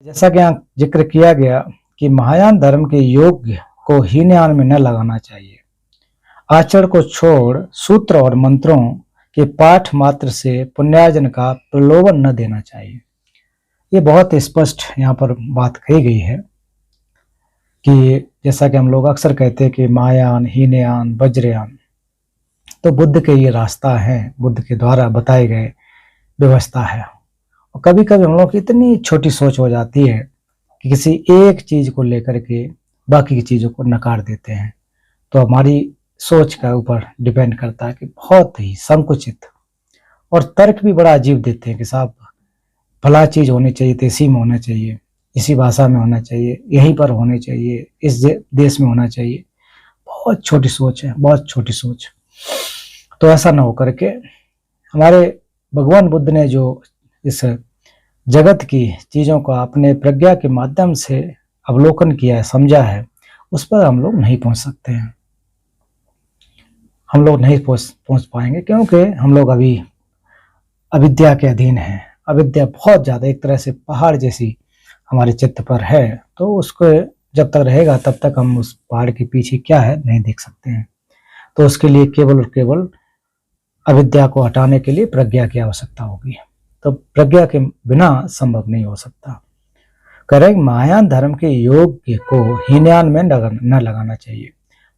जैसा कि यहाँ जिक्र किया गया कि महायान धर्म के योग को हीनयान में न लगाना चाहिए। आचरण को छोड़ सूत्र और मंत्रों के पाठ मात्र से पुण्यार्जन का प्रलोभन न देना चाहिए। ये बहुत स्पष्ट यहाँ पर बात कही गई है कि जैसा कि हम लोग अक्सर कहते हैं कि महायान, हीनयान, वज्रयान, तो बुद्ध के ये रास्ता है, बुद्ध के द्वारा बताए गए व्यवस्था है। और कभी कभी हम लोग की इतनी छोटी सोच हो जाती है कि किसी एक चीज को लेकर के बाकी की चीजों को नकार देते हैं। तो हमारी सोच का ऊपर डिपेंड करता है कि बहुत ही संकुचित, और तर्क भी बड़ा अजीब देते हैं कि साहब भला चीज होनी चाहिए तो इसी में होना चाहिए, इसी भाषा में होना चाहिए, यहीं पर होनी चाहिए, इस देश में होना चाहिए। बहुत छोटी सोच है, बहुत छोटी सोच। तो ऐसा ना हो करके हमारे भगवान बुद्ध ने जो इस जगत की चीजों को अपने प्रज्ञा के माध्यम से अवलोकन किया है, समझा है, उस पर हम लोग नहीं पहुंच सकते हैं। हम लोग नहीं पहुंच पाएंगे क्योंकि हम लोग अभी अविद्या के अधीन हैं। अविद्या बहुत ज्यादा एक तरह से पहाड़ जैसी हमारे चित्त पर है, तो उसको जब तक रहेगा तब तक हम उस पहाड़ के पीछे क्या है नहीं देख सकते हैं। तो उसके लिए केवल और केवल अविद्या को हटाने के लिए प्रज्ञा की आवश्यकता होगी। तो प्रज्ञा के बिना संभव नहीं हो सकता। कह रहे महायान धर्म के योग को हीनयान में न लगाना चाहिए।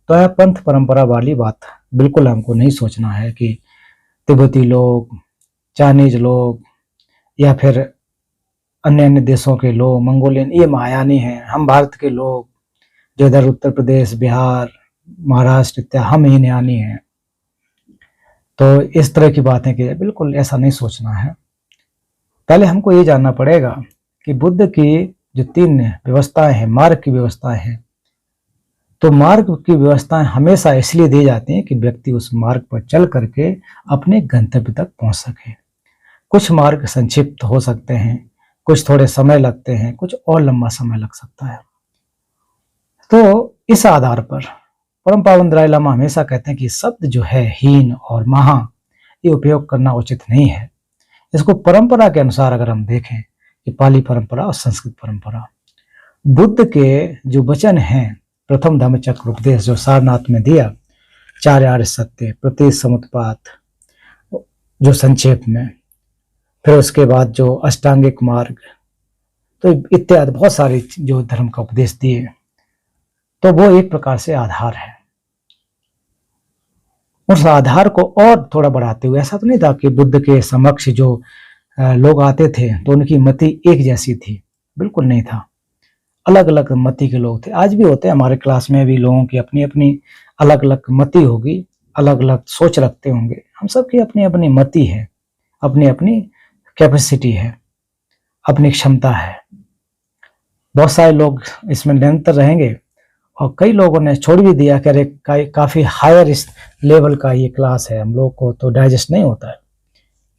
तो यह पंथ परंपरा वाली बात बिल्कुल हमको नहीं सोचना है कि तिब्बती लोग, चाइनीज लोग या फिर अन्य अन्य देशों के लोग, मंगोलियन, ये महायानी हैं। हम भारत के लोग जो इधर उत्तर प्रदेश, बिहार, महाराष्ट्र इत्यादि, हम हीनयानी हैं। तो इस तरह की बातें की, बिल्कुल ऐसा नहीं सोचना है। पहले हमको ये जानना पड़ेगा कि बुद्ध की जो 3 व्यवस्थाएं हैं, मार्ग की व्यवस्थाएं हैं, तो मार्ग की व्यवस्थाएं हमेशा इसलिए दी जाती हैं कि व्यक्ति उस मार्ग पर चल करके अपने गंतव्य तक पहुंच सके। कुछ मार्ग संक्षिप्त हो सकते हैं, कुछ थोड़े समय लगते हैं, कुछ और लंबा समय लग सकता है। तो इस आधार पर परम पावन दलाई लामा हमेशा कहते हैं कि शब्द जो है हीन और महा, ये उपयोग करना उचित नहीं है। इसको परंपरा के अनुसार अगर हम देखें कि पाली परंपरा और संस्कृत परंपरा, बुद्ध के जो वचन हैं, प्रथम धम्मचक्र उपदेश जो सारनाथ में दिया, 4 आर्य सत्य, प्रत्येक समुत्पात जो संक्षेप में, फिर उसके बाद जो अष्टांगिक मार्ग, तो इत्यादि बहुत सारे जो धर्म का उपदेश दिए, तो वो एक प्रकार से आधार है। उस आधार को और थोड़ा बढ़ाते हुए, ऐसा तो नहीं था कि बुद्ध के समक्ष जो लोग आते थे तो उनकी मति एक जैसी थी, बिल्कुल नहीं था। अलग अलग मति के लोग थे, आज भी होते हैं। हमारे क्लास में भी लोगों की अपनी अपनी अलग अलग मति होगी, अलग अलग सोच रखते होंगे। हम सबकी अपनी अपनी मति है, अपनी अपनी कैपेसिटी है, अपनी क्षमता है। बहुत सारे लोग इसमें निरंतर रहेंगे और कई लोगों ने छोड़ भी दिया कि अरे काफी हायर इस लेवल का ये क्लास है, हम लोग को तो डाइजेस्ट नहीं होता है।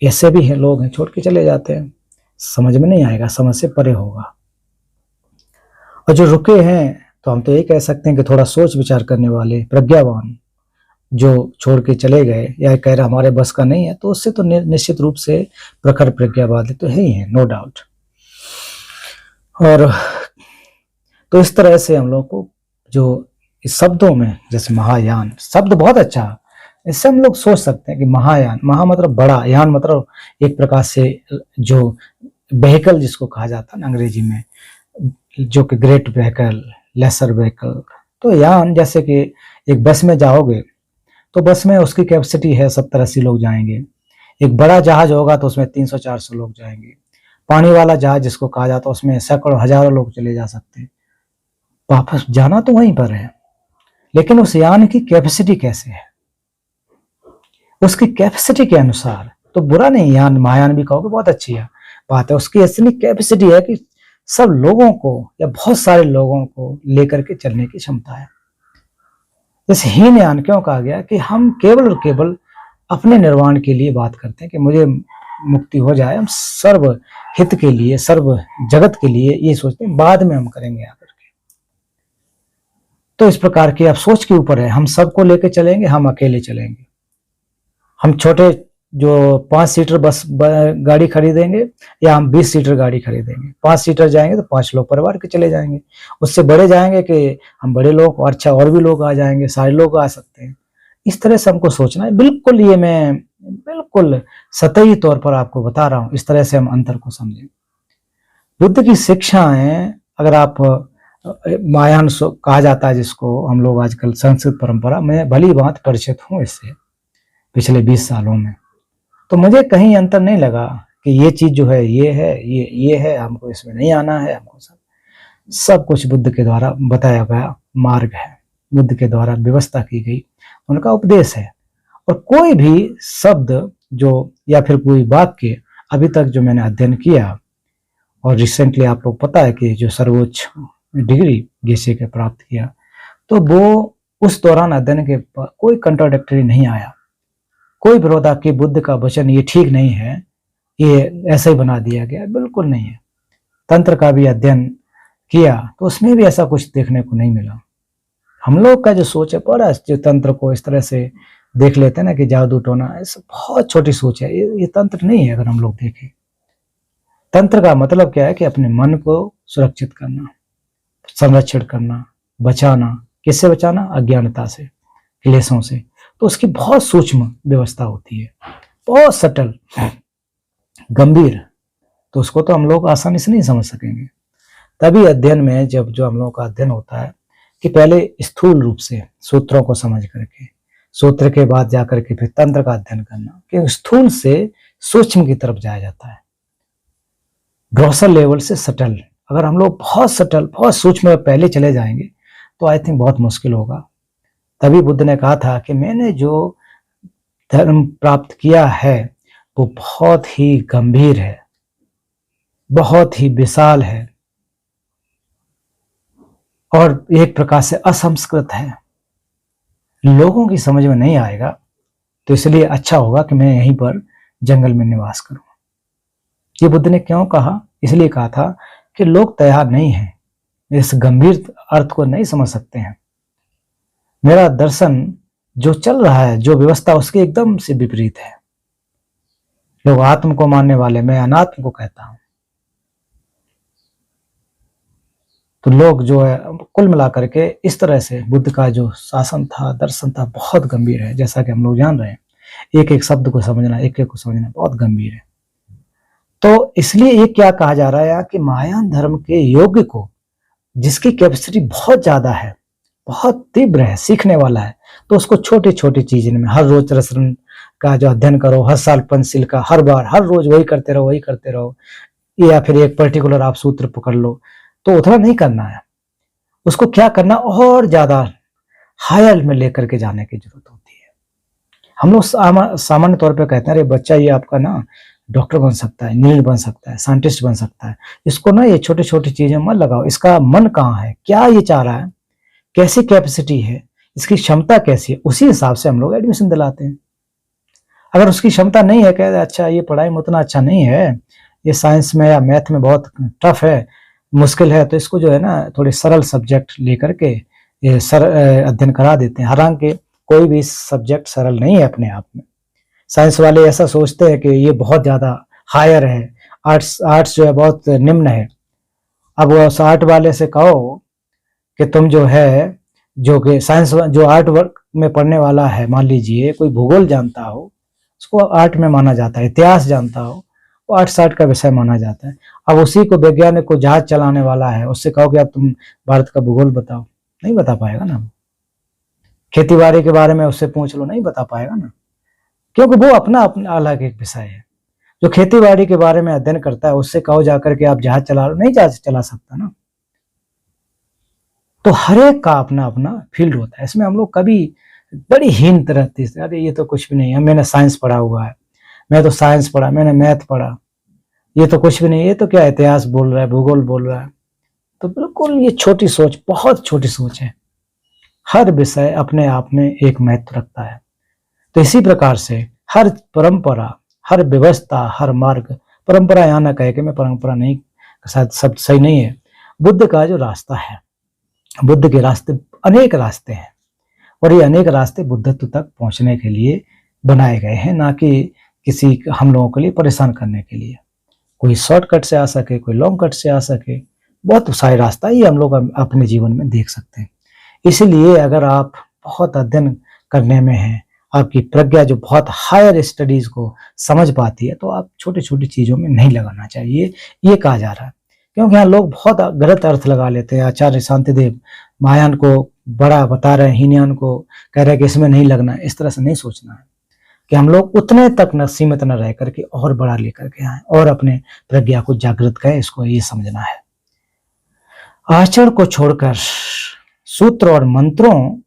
ऐसे भी हैं लोग हैं, छोड़ के चले जाते हैं, समझ में नहीं आएगा, समझ से परे होगा। और जो रुके हैं तो हम तो ये कह सकते हैं कि थोड़ा सोच विचार करने वाले प्रज्ञावान जो छोड़ के चले गए या कह रहे हमारे बस का नहीं है, तो उससे तो निश्चित रूप से प्रखर प्रज्ञावादी तो है ही है, नो डाउट। और तो इस तरह से हम लोग को जो इस शब्दों में, जैसे महायान शब्द बहुत अच्छा है, इससे हम लोग सोच सकते हैं कि महायान, महा मतलब बड़ा, यान मतलब एक प्रकार से जो व्हीकल जिसको कहा जाता है ना अंग्रेजी में, जो कि ग्रेट व्हीकल, लेसर व्हीकल। तो यान जैसे कि एक बस में जाओगे तो बस में उसकी कैपेसिटी है 70-80 लोग जाएंगे। एक बड़ा जहाज होगा तो उसमें 300-400 लोग जाएंगे। पानी वाला जहाज जिसको कहा जाता है उसमें सैकड़ों हजारों लोग चले जा सकते हैं। वापस जाना तो वहीं पर है, लेकिन उस यान की कैपेसिटी कैसे है, उसकी कैपेसिटी के अनुसार, तो बुरा नहीं, यान महायान भी कहोगे बहुत अच्छी है बात है। उसकी इतनी कैपेसिटी है कि सब लोगों को या बहुत सारे लोगों को लेकर के चलने की क्षमता है। इस हीनयान क्यों कहा गया कि हम केवल और केवल अपने निर्वाण के लिए बात करते हैं कि मुझे मुक्ति हो जाए, हम सर्व हित के लिए, सर्व जगत के लिए ये सोचते हैं, बाद में हम करेंगे आकर के। तो इस प्रकार की अब सोच के ऊपर है, हम सबको लेकर चलेंगे, हम अकेले चलेंगे, हम छोटे जो 5 सीटर गाड़ी खरीदेंगे या हम 20 सीटर गाड़ी खरीदेंगे। 5 सीटर जाएंगे तो 5 लोग परिवार के चले जाएंगे। उससे बड़े जाएंगे कि हम बड़े लोग, और अच्छा और भी लोग आ जाएंगे, सारे लोग आ सकते हैं। इस तरह से हमको सोचना है। बिल्कुल ये मैं बिल्कुल सतही तौर पर आपको बता रहा हूँ, इस तरह से हम अंतर को समझें। बुद्ध की शिक्षाएं, अगर आप महायान कहा जाता है जिसको हम लोग आजकल, संस्कृत परंपरा में भली भांत परिचित हूँ इससे पिछले 20 सालों में, तो मुझे कहीं अंतर नहीं लगा कि ये चीज जो है ये है, ये है, हमको इसमें नहीं आना है। हमको सब कुछ बुद्ध के द्वारा बताया गया मार्ग है, बुद्ध के द्वारा व्यवस्था की गई, उनका उपदेश है। और कोई भी शब्द जो या फिर कोई वाक्य अभी तक जो मैंने अध्ययन किया, और रिसेंटली आप लोग पता है कि जो सर्वोच्च डिग्री गेसे के प्राप्त किया, तो वो उस दौरान अध्ययन के कोई कंट्राडिक्टरी नहीं आया, कोई विरोधा कि बुद्ध का वचन ये ठीक नहीं है, ये ऐसे ही बना दिया गया, बिल्कुल नहीं है। तंत्र का भी अध्ययन किया तो उसमें भी ऐसा कुछ देखने को नहीं मिला। हम लोग का जो सोच है, बड़ा जो तंत्र को इस तरह से देख लेते हैं ना कि जादू टोना, ऐसा बहुत छोटी सोच है। ये तंत्र नहीं है। अगर हम लोग देखें, तंत्र का मतलब क्या है कि अपने मन को सुरक्षित करना, संरक्षण करना, बचाना। किससे बचाना? अज्ञानता से, क्लेशों से। तो उसकी बहुत सूक्ष्म व्यवस्था होती है, बहुत सटल, गंभीर। तो उसको तो हम लोग आसानी से नहीं समझ सकेंगे। तभी अध्ययन में जब जो हम लोगों का अध्ययन होता है कि पहले स्थूल रूप से सूत्रों को समझ करके, सूत्र के बाद जाकर के फिर तंत्र का अध्ययन करना, कि स्थूल से सूक्ष्म की तरफ जाया जाता है, ग्रॉसर लेवल से सटल। अगर हम लोग बहुत सटल, बहुत सूक्ष्म में पहले चले जाएंगे तो आई थिंक बहुत मुश्किल होगा। तभी बुद्ध ने कहा था कि मैंने जो धर्म प्राप्त किया है वो बहुत ही गंभीर है, बहुत ही विशाल है, और एक प्रकार से असंस्कृत है, लोगों की समझ में नहीं आएगा। तो इसलिए अच्छा होगा कि मैं यहीं पर जंगल में निवास करूं। ये बुद्ध ने क्यों कहा? इसलिए कहा था कि लोग तैयार नहीं हैं, इस गंभीर अर्थ को नहीं समझ सकते हैं। मेरा दर्शन जो चल रहा है, जो व्यवस्था, उसके एकदम से विपरीत है। लोग आत्म को मानने वाले, मैं अनात्म को कहता हूं। तो लोग जो है कुल मिलाकर के इस तरह से बुद्ध का जो शासन था, दर्शन था, बहुत गंभीर है। जैसा कि हम लोग जान रहे हैं, एक एक शब्द को समझना, एक एक को समझना बहुत गंभीर है। तो इसलिए ये क्या कहा जा रहा है कि महायान धर्म के योग्य को, जिसकी कैपेसिटी बहुत ज्यादा है, बहुत तीव्र है, सीखने वाला है, तो उसको छोटी छोटी चीजें में, हर रोज रसरन का जो अध्ययन करो, हर साल पंचशील का, हर बार हर रोज वही करते रहो, या फिर एक पर्टिकुलर आप सूत्र पकड़ लो, तो उतना नहीं करना है। उसको क्या करना, और ज्यादा हायर में लेकर के जाने की जरूरत होती है। हम लोग सामान्य तौर पे कहते हैं, अरे बच्चा ये आपका ना डॉक्टर बन सकता है, इंजीनियर बन सकता है, साइंटिस्ट बन सकता है। इसको ना ये छोटी छोटी चीजें मत लगाओ। इसका मन कहाँ है, क्या ये चाह रहा है, कैसी कैपेसिटी है, इसकी क्षमता कैसी है, उसी हिसाब से हम लोग एडमिशन दिलाते हैं। अगर उसकी क्षमता नहीं है, कहते अच्छा ये पढ़ाई में उतना अच्छा नहीं है, ये साइंस में या मैथ में बहुत टफ है, मुश्किल है, तो इसको जो है ना थोड़े सरल सब्जेक्ट लेकर के अध्ययन करा देते हैं। हालांकि कोई भी सब्जेक्ट सरल नहीं है अपने आप में। साइंस वाले ऐसा सोचते हैं कि ये बहुत ज्यादा हायर है, आर्ट्स जो है बहुत निम्न है। अब वो आर्ट वाले से कहो कि तुम जो है, जो कि साइंस जो आर्ट वर्क में पढ़ने वाला है, मान लीजिए कोई भूगोल जानता हो, उसको आर्ट में माना जाता है, इतिहास जानता हो, वो आर्ट का विषय माना जाता है। अब उसी को वैज्ञानिक को जहाज चलाने वाला है, उससे कहो कि अब तुम भारत का भूगोल बताओ, नहीं बता पाएगा ना। खेती बाड़ी के बारे में उससे पूछ लो, नहीं बता पाएगा ना, क्योंकि वो अपना अपना अलग एक विषय है। जो खेती बाड़ी के बारे में अध्ययन करता है, उससे कहो जाकर के आप जहाज चला लो, नहीं जहाज चला सकता ना। तो हर एक का अपना अपना फील्ड होता है। इसमें हम लोग कभी बड़ी हीन रहती है, अरे ये तो कुछ भी नहीं है, मैंने साइंस पढ़ा हुआ है, मैं तो साइंस पढ़ा, मैंने मैथ पढ़ा, ये तो कुछ भी नहीं, ये तो क्या इतिहास बोल रहा है, भूगोल बोल रहा है। तो बिल्कुल ये छोटी सोच, बहुत छोटी सोच है। हर विषय अपने आप में एक महत्व रखता है। तो इसी प्रकार से हर परंपरा, हर व्यवस्था, हर मार्ग, परंपरा यहाँ ना कहे कि मैं परंपरा नहीं, शायद शब्द सही नहीं है। बुद्ध का जो रास्ता है, बुद्ध के रास्ते अनेक रास्ते हैं, और ये अनेक रास्ते बुद्धत्व तक पहुंचने के लिए बनाए गए हैं, ना कि किसी हम लोगों के लिए परेशान करने के लिए। कोई शॉर्टकट से आ सके, कोई लॉन्ग कट से आ सके, बहुत सारे रास्ता ये हम लोग अपने जीवन में देख सकते हैं। इसलिए अगर आप बहुत अध्ययन करने में हैं, आपकी प्रज्ञा जो बहुत हायर स्टडीज को समझ पाती है, तो आप छोटी छोटी चीज़ों में नहीं लगाना चाहिए, ये कहा जा रहा है। क्योंकि यहाँ लोग बहुत गलत अर्थ लगा लेते हैं। आचार्य शांतिदेव महायान को बड़ा बता रहे हैं, हीनयान को कह रहे हैं कि इसमें नहीं लगना है। इस तरह से नहीं सोचना है कि हम लोग उतने तक न सीमित न रह करके और बड़ा लेकर के आए और अपने प्रज्ञा को जागृत करें, इसको ये समझना है। आचरण को छोड़कर सूत्र और मंत्रों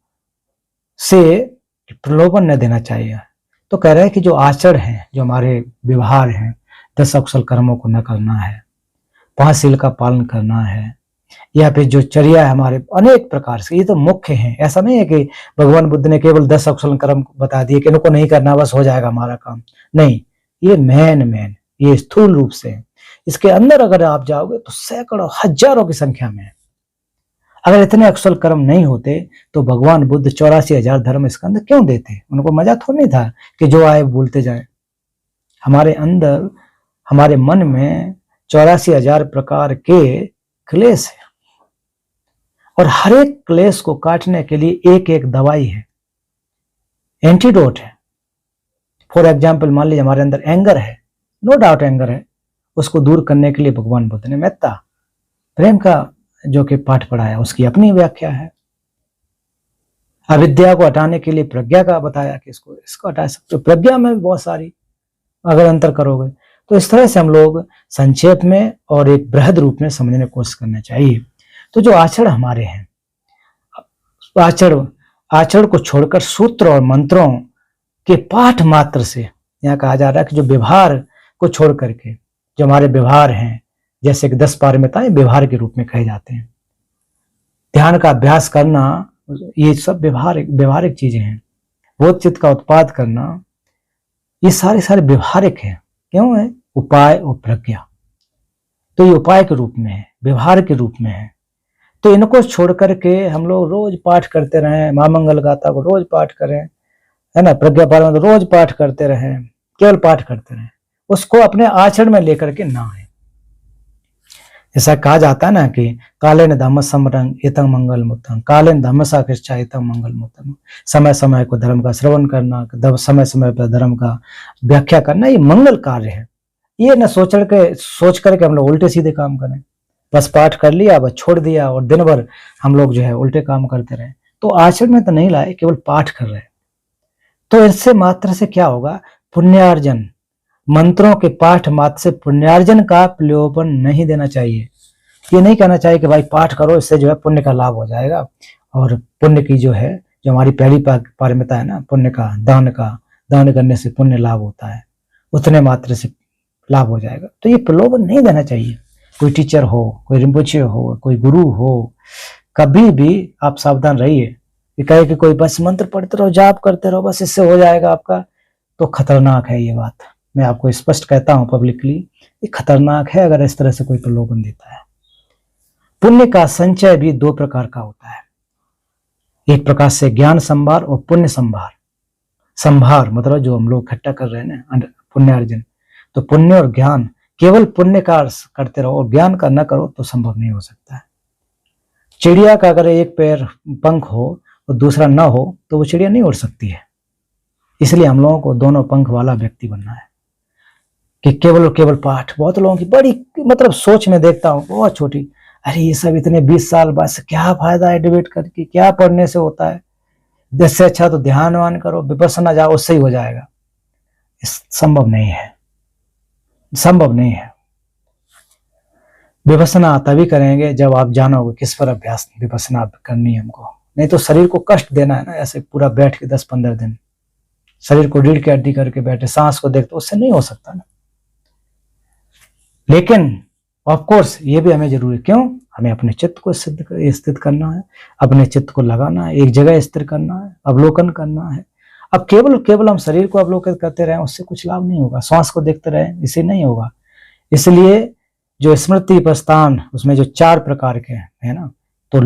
से प्रलोभन न देना चाहिए। तो कह रहे हैं कि जो आचरण है, जो हमारे व्यवहार हैं, 10 अकुशल कर्मों को न करना है, 5 शील का पालन करना है, या फिर जो चर्या है हमारे अनेक प्रकार से, ये तो मुख्य हैं। ऐसा नहीं है कि भगवान बुद्ध ने केवल 10 अकुशल कर्म बता दिए कि इनको नहीं करना बस हो जाएगा हमारा काम। नहीं, ये मेन ये स्थूल रूप से, इसके अंदर अगर आप जाओगे तो सैकड़ों हजारों की संख्या में। अगर इतने अकुशल कर्म नहीं होते तो भगवान बुद्ध 84,000 धर्म स्कंद क्यों देते? उनको मजा थोड़ा नहीं था कि जो आए बोलते जाए। हमारे अंदर, हमारे मन में 84,000 प्रकार के क्लेश है, और हर एक क्लेश को काटने के लिए एक एक दवाई है, एंटीडोट है। फॉर एग्जाम्पल, मान लीजिए हमारे अंदर एंगर है, नो डाउट एंगर है, उसको दूर करने के लिए भगवान बुद्ध ने मेत्ता, प्रेम का जो कि पाठ पढ़ाया, उसकी अपनी व्याख्या है। अविद्या को हटाने के लिए प्रज्ञा का बताया कि इसको हटा सकते हो। प्रज्ञा में भी बहुत सारी अगर अंतर करोगे, तो इस तरह से हम लोग संक्षेप में और एक बृहद रूप में समझने की कोशिश करना चाहिए। तो जो आचरण हमारे हैं, आचरण को छोड़कर सूत्र और मंत्रों के पाठ मात्र से, यहाँ कहा जा रहा है कि जो व्यवहार को छोड़ करके, जो हमारे व्यवहार हैं, जैसे कि 10 पारमिताएं व्यवहार के रूप में कहे जाते हैं, ध्यान का अभ्यास करना, ये सब व्यवहारिक चीजें हैं। बोध चित्त का उत्पाद करना, ये सारे व्यवहारिक हैं। क्यों है? उपाय और प्रज्ञा, तो ये उपाय के रूप में है, व्यवहार के रूप में है। तो इनको छोड़ करके हम लोग रोज पाठ करते रहें, मां मंगल गाथा को रोज पाठ करें, है ना, प्रज्ञा पाठ रोज पाठ करते रहें, केवल पाठ करते रहें, उसको अपने आचरण में लेकर के ना आए। ऐसा कहा जाता है ना कि कालेन धम्म समरंग एतं मंगल मुत्तम, कालेन धम्म साकृष्टा एतं मंगल मुत्तम। समय समय को धर्म का श्रवण करना, समय समय पर धर्म का व्याख्या करना, ये मंगल कार्य है। ये न सोच करके हम लोग उल्टे सीधे काम करें, बस पाठ कर लिया, बस छोड़ दिया, और दिन भर हम लोग जो है उल्टे काम करते रहे, तो आचरण में तो नहीं लाए, केवल पाठ कर रहे। तो इससे मात्र से क्या होगा? पुण्यार्जन। मंत्रों के पाठ मात्र से पुण्यार्जन का प्रलोभन नहीं देना चाहिए। ये नहीं कहना चाहिए कि भाई पाठ करो, इससे जो है पुण्य का लाभ हो जाएगा, और पुण्य की जो है, जो हमारी पहली पारमिता है ना, पुण्य का, दान करने से पुण्य लाभ होता है, उतने मात्र से लाभ हो जाएगा। तो ये प्रलोभन नहीं देना चाहिए। कोई टीचर हो, कोई रिम्पोचे हो, कोई गुरु हो, कभी भी आप सावधान रहिए। ये कहे कि कोई बस मंत्र पढ़ते रहो, जाप करते रहो, बस इससे हो जाएगा आपका, तो खतरनाक है ये बात। मैं आपको स्पष्ट कहता हूं पब्लिकली, ये खतरनाक है अगर इस तरह से कोई प्रलोभन देता है। पुण्य का संचय भी 2 प्रकार का होता है। एक प्रकार से ज्ञान संभार और पुण्य संभार। संभार मतलब जो हम लोग इकट्ठा कर रहे हैं ना, पुण्यार्जन। तो पुण्य और ज्ञान, केवल पुण्य का करते रहो और ज्ञान का न करो तो संभव नहीं हो सकता है। चिड़िया का अगर एक पैर पंख हो और दूसरा न हो तो वो चिड़िया नहीं उड़ सकती है। इसलिए हम लोगों को दोनों पंख वाला व्यक्ति बनना है कि केवल पाठ। बहुत लोगों की बड़ी मतलब सोच में देखता हूँ बहुत छोटी, अरे ये सब इतने 20 साल बाद से क्या फायदा है डिबेट करके, क्या पढ़ने से होता है, इससे अच्छा तो ध्यान करो, विपස්සना जाओ, उससे ही हो जाएगा। संभव नहीं है, संभव नहीं है। विपස්සना तभी करेंगे जब आप जानोगे किस पर अभ्यास विपස්සना करनी है हमको। नहीं तो शरीर को कष्ट देना है ना, ऐसे पूरा बैठ के 10-15 दिन शरीर को रीढ़ की हड्डी करके बैठे, सांस को देखते, उससे नहीं हो सकता ना। लेकिन ऑफ कोर्स ये भी हमें जरूरी, क्यों? हमें अपने चित्त को स्थित करना है, अपने चित्त को लगाना है, एक जगह स्थिर करना है, अवलोकन करना है। अब केवल हम शरीर को अवलोकन करते रहें, उससे कुछ लाभ नहीं होगा। श्वास को देखते रहें, इससे नहीं होगा। इसलिए जो स्मृति प्रस्थान, उसमें जो 4 प्रकार के है ना, तो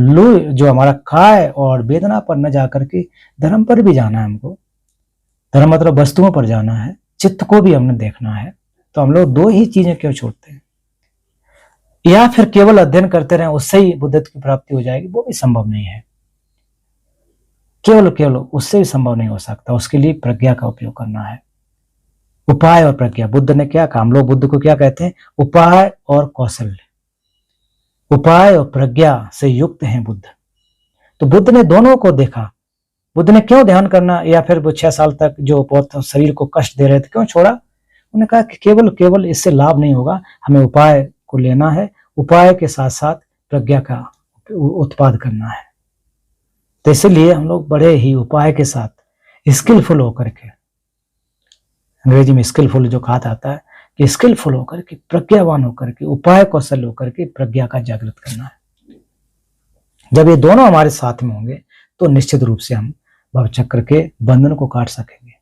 जो हमारा काय और वेदना पर न जाकर के धर्म पर भी जाना है हमको। धर्म मतलब वस्तुओं पर जाना है, चित्त को भी हमने देखना है, तो हम लोग दो ही चीजें क्यों छोड़ते हैं? या फिर केवल अध्ययन करते रहें उससे ही बुद्धत्व की प्राप्ति हो जाएगी? वो भी संभव नहीं है। केवल उससे भी संभव नहीं हो सकता। उसके लिए प्रज्ञा का उपयोग करना है। उपाय और प्रज्ञा। बुद्ध ने क्या कहा? हम लोग बुद्ध को क्या कहते हैं? उपाय और कौशल। उपाय और प्रज्ञा से युक्त हैं बुद्ध। तो बुद्ध ने दोनों को देखा। बुद्ध ने क्यों ध्यान करना, या फिर वो 6 साल तक जो बहुत शरीर को कष्ट दे रहे थे, क्यों छोड़ा? उन्होंने कहा कि केवल इससे लाभ नहीं होगा, हमें उपाय को लेना है, उपाय के साथ साथ प्रज्ञा का उत्पाद करना है। तो इसलिए हम लोग बड़े ही उपाय के साथ स्किलफुल होकर के, अंग्रेजी में स्किलफुल जो कहा जाता है कि स्किलफुल होकर के, प्रज्ञावान होकर के, उपाय कौशल होकर के प्रज्ञा का जागृत करना है। जब ये दोनों हमारे साथ में होंगे तो निश्चित रूप से हम भवचक्र के बंधन को काट सकेंगे।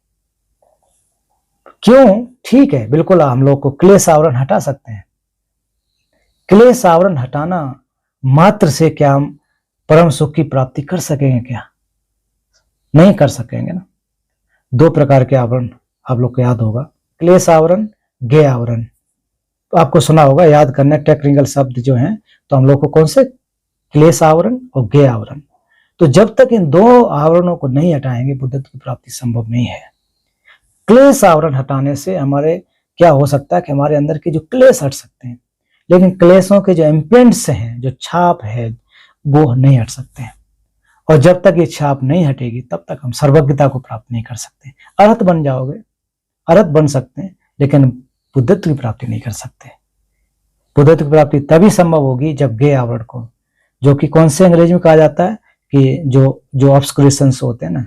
क्यों? ठीक है, बिल्कुल हम लोग को क्लेश आवरण हटा सकते हैं। क्लेश आवरण हटाना मात्र से क्या हम परम सुख की प्राप्ति कर सकेंगे? क्या नहीं कर सकेंगे ना। 2 प्रकार के आवरण आप लोग को याद होगा, क्लेश आवरण, ज्ञेय आवरण। तो आपको सुना होगा, याद करना टेक्निकल शब्द जो हैं, तो हम लोग को कौन से? क्लेश आवरण और ज्ञेय आवरण। तो जब तक इन 2 आवरणों को नहीं हटाएंगे बुद्धत्व की प्राप्ति संभव नहीं है। क्लेश आवरण हटाने से हमारे क्या हो सकता है कि हमारे अंदर के जो क्लेश हट सकते हैं, लेकिन क्लेशों के जो इम्प्रिंट्स हैं, जो छाप है, वो नहीं हट सकते हैं। और जब तक ये छाप नहीं हटेगी तब तक हम सर्वज्ञता को प्राप्त नहीं कर सकते। अरहत बन जाओगे, अरहत बन सकते हैं, लेकिन बुद्धत्व की प्राप्ति नहीं कर सकते। बुद्धत्व की प्राप्ति तभी संभव होगी जब ज्ञेय आवरण को, जो कि कौन से अंग्रेजी में कहा जाता है कि जो ऑब्स्कुरेशंस होते हैं ना,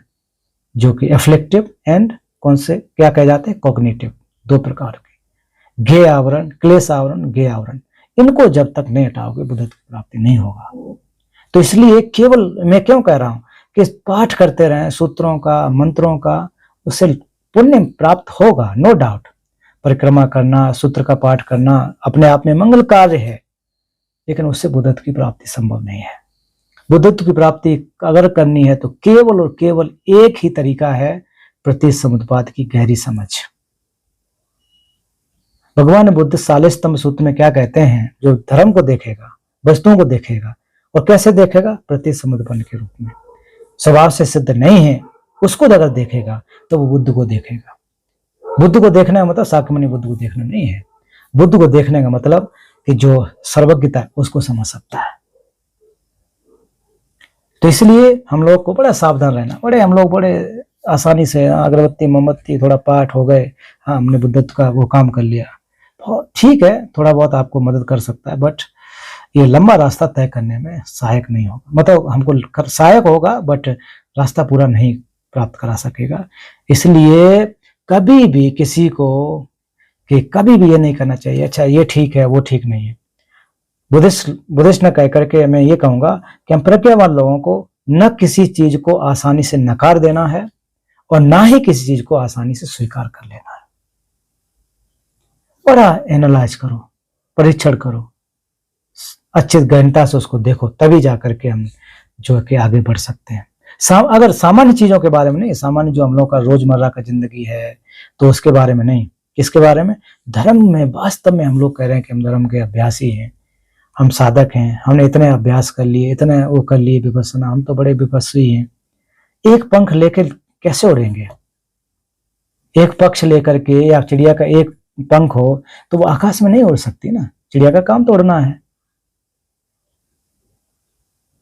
जो कि एफ्लेक्टिव एंड कौन से क्या कहे जाते हैं? कॉग्निटिव। 2 प्रकार के, ज्ञेय आवरण, क्लेश आवरण, ज्ञेय आवरण। इनको जब तक नहीं हटाओगे बुद्धत्व की प्राप्ति नहीं होगा। तो इसलिए केवल मैं क्यों कह रहा हूं कि पाठ करते रहें सूत्रों का, मंत्रों का, उससे पुण्य प्राप्त होगा, नो डाउट। परिक्रमा करना, सूत्र का पाठ करना अपने आप में मंगल कार्य है, लेकिन उससे बुद्धत्व की प्राप्ति संभव नहीं है। बुद्धत्व की प्राप्ति अगर करनी है तो केवल और केवल एक ही तरीका है, प्रतिसमुत्पाद की गहरी समझ। भगवान बुद्ध सालिसतम सूत्र में क्या कहते हैं? जो धर्म को देखेगा, वस्तुओं को देखेगा, और कैसे देखेगा? प्रतिसमुत्पन्न के रूप में। स्वभाव से सिद्ध नहीं है उसको अगर देखेगा तो वो बुद्ध को देखेगा। बुद्ध को देखने का मतलब शाक्यमुनि बुद्ध को देखना नहीं है। बुद्ध को देखने का मतलब कि जो सर्वज्ञता उसको समझ सकता है। तो इसलिए हम लोग को बड़ा सावधान रहना। हम लोग बड़े आसानी से अगरबत्ती मोमबत्ती थोड़ा पाठ हो गए, हाँ हमने बुद्धत्व का वो काम कर लिया, ठीक है, थोड़ा बहुत आपको मदद कर सकता है, बट ये लंबा रास्ता तय करने में सहायक नहीं होगा। मतलब हमको सहायक होगा बट रास्ता पूरा नहीं प्राप्त करा सकेगा। इसलिए कभी भी किसी को कि कभी भी ये नहीं करना चाहिए अच्छा ये ठीक है वो ठीक नहीं है। बुद्धिस्ट न कह करके मैं ये कहूंगा कि हम प्रज्ञावान लोगों को न किसी चीज को आसानी से नकार देना है और ना ही किसी चीज को आसानी से स्वीकार कर लेना है। बड़ा एनालाइज करो, परीक्षण करो, अच्छी गहनता से उसको देखो, तभी जाकर के हम जो है कि आगे बढ़ सकते हैं। अगर सामान्य चीजों के बारे में नहीं, सामान्य जो हम लोग का रोजमर्रा का जिंदगी है तो उसके बारे में नहीं, किसके बारे में? धर्म में वास्तव में हम लोग कह रहे हैं कि हम धर्म के अभ्यासी हैं, हम साधक हैं, हमने इतने अभ्यास कर लिए, इतने वो कर लिए विपස්සना, हम तो बड़े विपस्वी हैं। एक पंख लेकर कैसे उड़ेंगे? एक पक्ष लेकर के, या चिड़िया का एक पंख हो तो वो आकाश में नहीं उड़ सकती ना, चिड़िया का काम तो उड़ना है।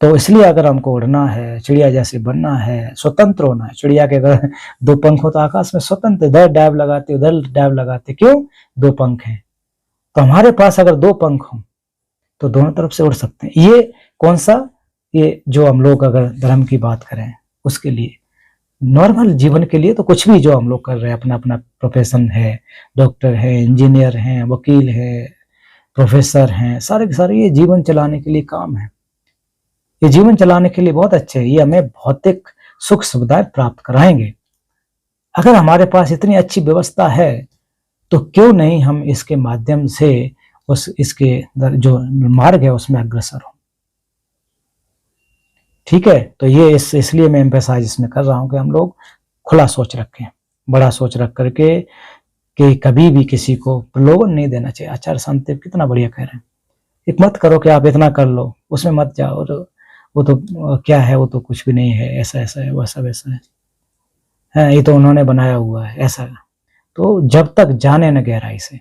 तो इसलिए अगर हमको उड़ना है, चिड़िया जैसे बनना है, स्वतंत्र होना है, चिड़िया के अगर 2 पंख हो तो आकाश में स्वतंत्र, इधर डाइव लगाते उधर डाइव लगाते, क्यों? 2 पंख हैं। तो हमारे पास अगर 2 पंख हो तो दोनों तरफ से उड़ सकते हैं। ये कौन सा? ये जो हम लोग अगर धर्म की बात करें उसके लिए, नॉर्मल जीवन के लिए तो कुछ भी जो हम लोग कर रहे हैं, अपना अपना प्रोफेशन है, डॉक्टर है, इंजीनियर हैं, वकील है, प्रोफेसर हैं, सारे के सारे ये जीवन चलाने के लिए काम है। ये जीवन चलाने के लिए बहुत अच्छे हैं, ये हमें भौतिक सुख सुविधाएं प्राप्त कराएंगे। अगर हमारे पास इतनी अच्छी व्यवस्था है तो क्यों नहीं हम इसके माध्यम से इसके जो मार्ग है उसमें अग्रसर हो। ठीक है, तो ये इसलिए मैं एम्फेसाइज इसमें कर रहा हूं कि हम लोग खुला सोच रखें, बड़ा सोच रख करके कि कभी भी किसी को प्रलोभन नहीं देना चाहिए। आचार्य शांतिदेव कितना बढ़िया कह रहे हैं, एक मत करो कि आप इतना कर लो, उसमें मत जाओ, और वो तो क्या है, वो तो कुछ भी नहीं है, ऐसा ऐसा है, वैसा वैसा है, ये तो उन्होंने बनाया हुआ है ऐसा। तो जब तक जाने न गहराई से,